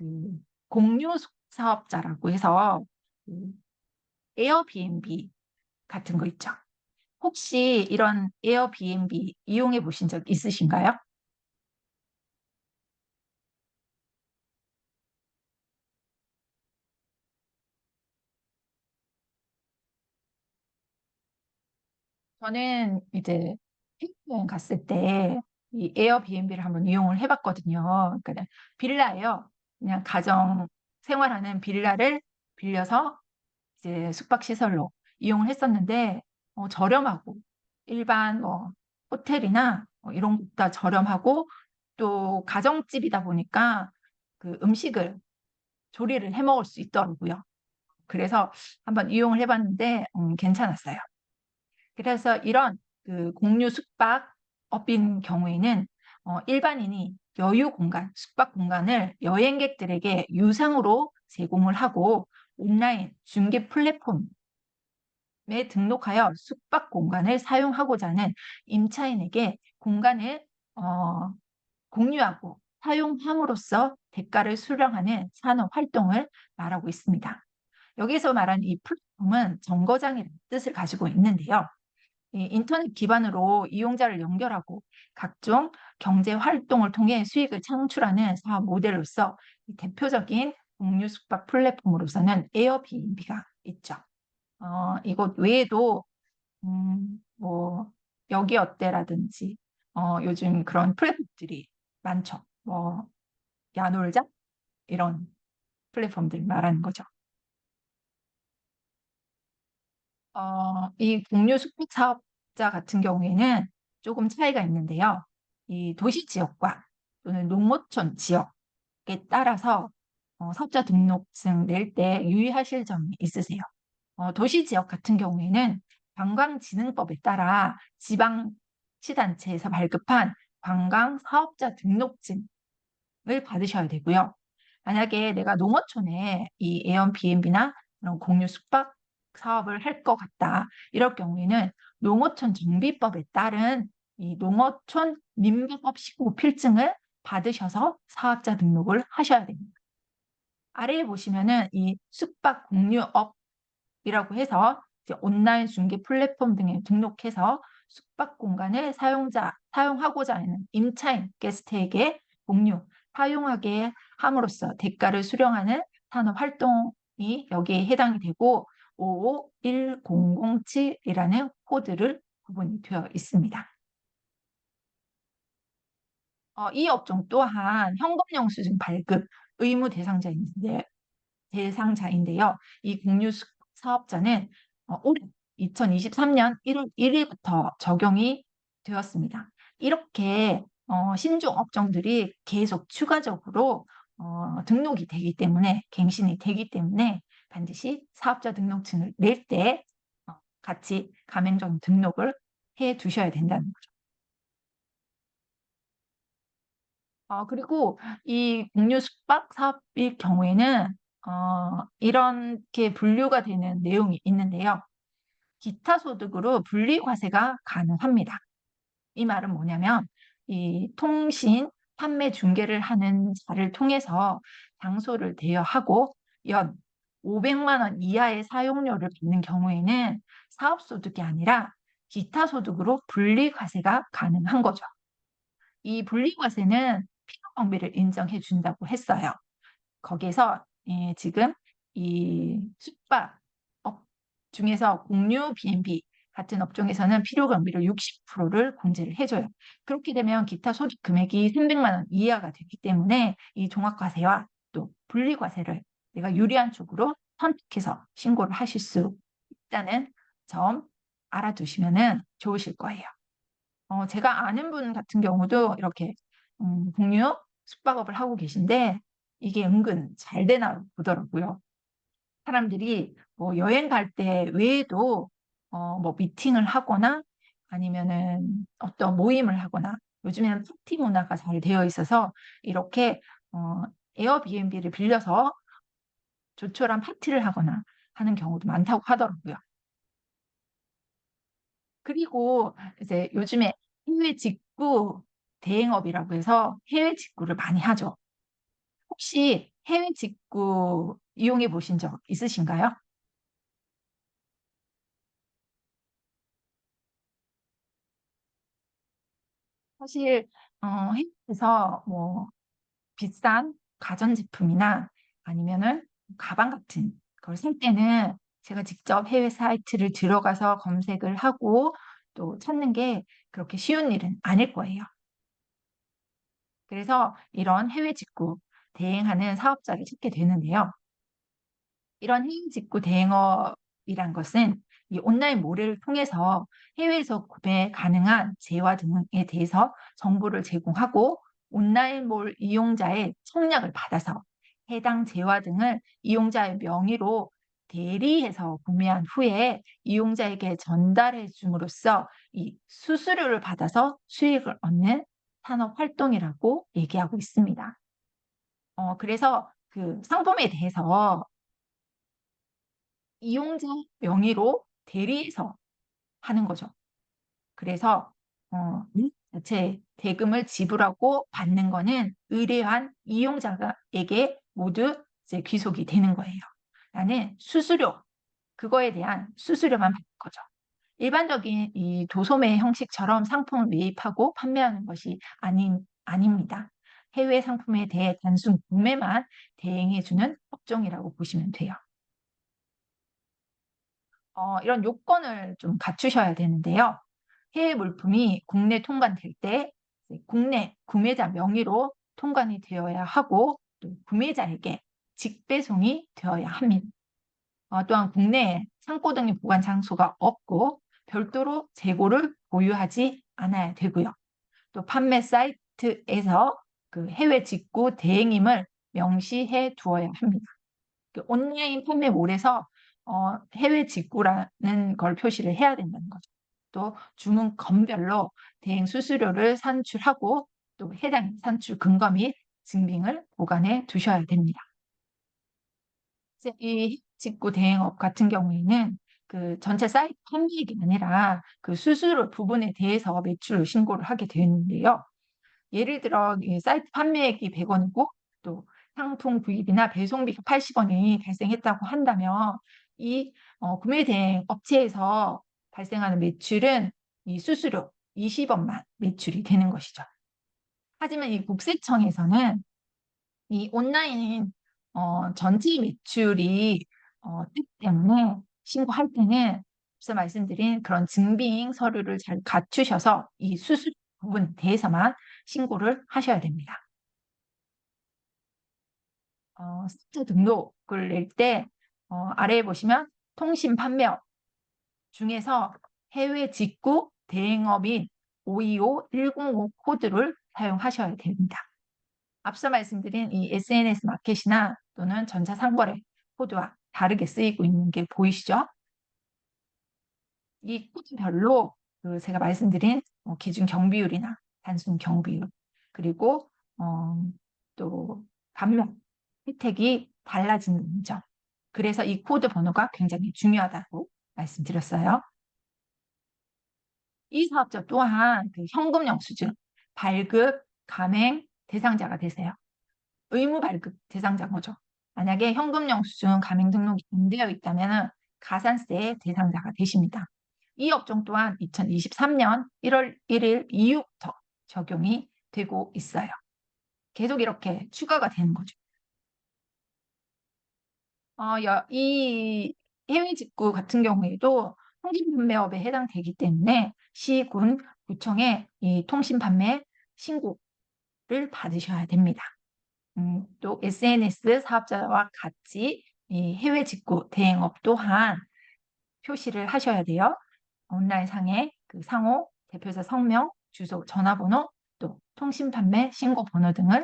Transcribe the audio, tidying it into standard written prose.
그 공유 사업자라고 해서 그 에어비앤비 같은 거 있죠. 혹시 이런 에어비앤비 이용해 보신 적 있으신가요? 저는 이제 해외여행 갔을 때 이 에어비앤비를 한번 이용을 해봤거든요. 그러니까 빌라예요. 그냥 가정 생활하는 빌라를 빌려서 이제 숙박시설로 이용을 했었는데 저렴하고 일반 뭐 호텔이나 이런 것보다 저렴하고 또 가정집이다 보니까 그 음식을 조리를 해 먹을 수 있더라고요. 그래서 한번 이용을 해봤는데 괜찮았어요. 그래서 이런 그 공유 숙박업인 경우에는 일반인이 여유 공간, 숙박 공간을 여행객들에게 유상으로 제공을 하고 온라인 중개 플랫폼 에 등록하여 숙박 공간을 사용하고자 하는 임차인에게 공간을 어, 공유하고 사용함으로써 대가를 수령하는 산업 활동을 말하고 있습니다. 여기서 말하는 이 플랫폼은 정거장이라는 뜻을 가지고 있는데요. 이 인터넷 기반으로 이용자를 연결하고 각종 경제 활동을 통해 수익을 창출하는 사업 모델로서 이 대표적인 공유 숙박 플랫폼으로서는 에어비앤비가 있죠. 이것 외에도 뭐 여기 어때라든지 요즘 그런 플랫폼들이 많죠. 뭐 야놀자 이런 플랫폼들 말하는 거죠. 이 공유 숙박 사업자 같은 경우에는 조금 차이가 있는데요. 이 도시 지역과 또는 농어촌 지역에 따라서 사업자 등록증 낼 때 유의하실 점이 있으세요. 도시 지역 같은 경우에는 관광진흥법에 따라 지방시단체에서 발급한 관광 사업자 등록증을 받으셔야 되고요. 만약에 내가 농어촌에 이 에어비앤비나 그런 공유 숙박 사업을 할 것 같다. 이럴 경우에는 농어촌 정비법에 따른 이 농어촌 민부업 19 필증을 받으셔서 사업자 등록을 하셔야 됩니다. 아래에 보시면은 이 숙박 공유업 이라고 해서 이제 온라인 중개 플랫폼 등에 등록해서 숙박 공간을 사용하고자 하는 임차인 게스트에게 공유, 사용하게 함으로써 대가를 수령하는 산업 활동이 여기에 해당이 되고 551007이라는 코드를 구분이 되어 있습니다. 이 업종 또한 현금 영수증 발급 의무 대상자인데요. 이 공유 사업자는 올해 2023년 1월 1일부터 적용이 되었습니다. 이렇게 신종 업종들이 계속 추가적으로 등록이 되기 때문에 갱신이 되기 때문에 반드시 사업자 등록증을 낼 때 같이 가맹점 등록을 해 두셔야 된다는 거죠. 그리고 이 공유 숙박 사업일 경우에는 이렇게 분류가 되는 내용이 있는데요. 기타 소득으로 분리과세가 가능합니다. 이 말은 뭐냐면 이 통신 판매 중개를 하는 자를 통해서 장소를 대여하고 연 500만 원 이하의 사용료를 받는 경우에는 사업소득이 아니라 기타 소득으로 분리과세가 가능한 거죠. 이 분리과세는 필요경비를 인정해 준다고 했어요. 거기에서 지금 이 숙박업 중에서 공유 B&B 같은 업종에서는 필요경비를 60%를 공제를 해줘요. 그렇게 되면 기타 소득 금액이 300만 원 이하가 되기 때문에 이 종합과세와 또 분리과세를 내가 유리한 쪽으로 선택해서 신고를 하실 수 있다는 점 알아두시면 좋으실 거예요. 제가 아는 분 같은 경우도 이렇게 공유 숙박업을 하고 계신데 이게 은근 잘 되나 보더라고요. 사람들이 뭐 여행 갈 때 외에도 뭐 미팅을 하거나 아니면은 어떤 모임을 하거나 요즘에는 파티 문화가 잘 되어 있어서 이렇게 에어비앤비를 빌려서 조촐한 파티를 하거나 하는 경우도 많다고 하더라고요. 그리고 이제 요즘에 해외 직구 대행업이라고 해서 해외 직구를 많이 하죠. 혹시 해외 직구 이용해 보신 적 있으신가요? 사실 해외에서 뭐 비싼 가전제품이나 아니면은 가방 같은 걸 살 때는 제가 직접 해외 사이트를 들어가서 검색을 하고 또 찾는 게 그렇게 쉬운 일은 아닐 거예요. 그래서 이런 해외 직구 대행하는 사업자를 찾게 되는데요. 이런 해외 직구 대행업이란 것은 이 온라인 몰을 통해서 해외에서 구매 가능한 재화 등에 대해서 정보를 제공하고 온라인 몰 이용자의 청약을 받아서 해당 재화 등을 이용자의 명의로 대리해서 구매한 후에 이용자에게 전달해 줌으로써 이 수수료를 받아서 수익을 얻는 산업 활동이라고 얘기하고 있습니다. 그래서 그 상품에 대해서 이용자 명의로 대리해서 하는 거죠. 그래서 자체 대금을 지불하고 받는 거는 의뢰한 이용자에게 모두 이제 귀속이 되는 거예요. 나는 수수료, 그거에 대한 수수료만 받는 거죠. 일반적인 이 도소매 형식처럼 상품을 매입하고 판매하는 것이 아닙니다. 해외 상품에 대해 단순 구매만 대행해주는 업종이라고 보시면 돼요. 이런 요건을 좀 갖추셔야 되는데요. 해외 물품이 국내 통관될 때 국내 구매자 명의로 통관이 되어야 하고 또 구매자에게 직배송이 되어야 합니다. 또한 국내에 창고 등의 보관 장소가 없고 별도로 재고를 보유하지 않아야 되고요. 또 판매 사이트에서 그 해외 직구 대행임을 명시해 두어야 합니다. 그 온라인 판매몰에서 해외 직구라는 걸 표시를 해야 된다는 거죠. 또 주문 건별로 대행 수수료를 산출하고 또 해당 산출 근거 및 증빙을 보관해 두셔야 됩니다. 이제 이 직구 대행업 같은 경우에는 그 전체 사이트 판매액이 아니라 그 수수료 부분에 대해서 매출 신고를 하게 되는데요. 예를 들어 이 사이트 판매액이 100원이고 또 상품 구입이나 배송비가 80원이 발생했다고 한다면 이 구매 대행 업체에서 발생하는 매출은 이 수수료 20원만 매출이 되는 것이죠. 하지만 이 국세청에서는 이 온라인 전체 매출이 뜨기 때문에 신고할 때는 앞서 말씀드린 그런 증빙 서류를 잘 갖추셔서 이 수수료 부분에 대해서만 신고를 하셔야 됩니다. 사업자 등록을 낼 때 아래에 보시면 통신 판매업 중에서 해외 직구 대행업인 525105 코드를 사용하셔야 됩니다. 앞서 말씀드린 이 SNS 마켓이나 또는 전자상거래 코드와 다르게 쓰이고 있는 게 보이시죠? 이 코드별로 그 제가 말씀드린 기준 경비율이나 단순 경비율 그리고 또 감면 혜택이 달라지는 점. 그래서 이 코드 번호가 굉장히 중요하다고 말씀드렸어요. 이 사업자 또한 그 현금 영수증 발급 감행 대상자가 되세요. 의무 발급 대상자인 거죠. 만약에 현금 영수증 가맹 등록이 안 되어 있다면 가산세 대상자가 되십니다. 이 업종 또한 2023년 1월 1일 이후부터 적용이 되고 있어요. 계속 이렇게 추가가 되는 거죠. 이 해외 직구 같은 경우에도 통신 판매업에 해당되기 때문에 시군, 구청에 이 통신 판매 신고를 받으셔야 됩니다. 또 SNS 사업자와 같이 이 해외 직구 대행업 또한 표시를 하셔야 돼요. 온라인 상에 그 상호, 대표자 성명, 주소, 전화번호, 또 통신 판매 신고 번호 등을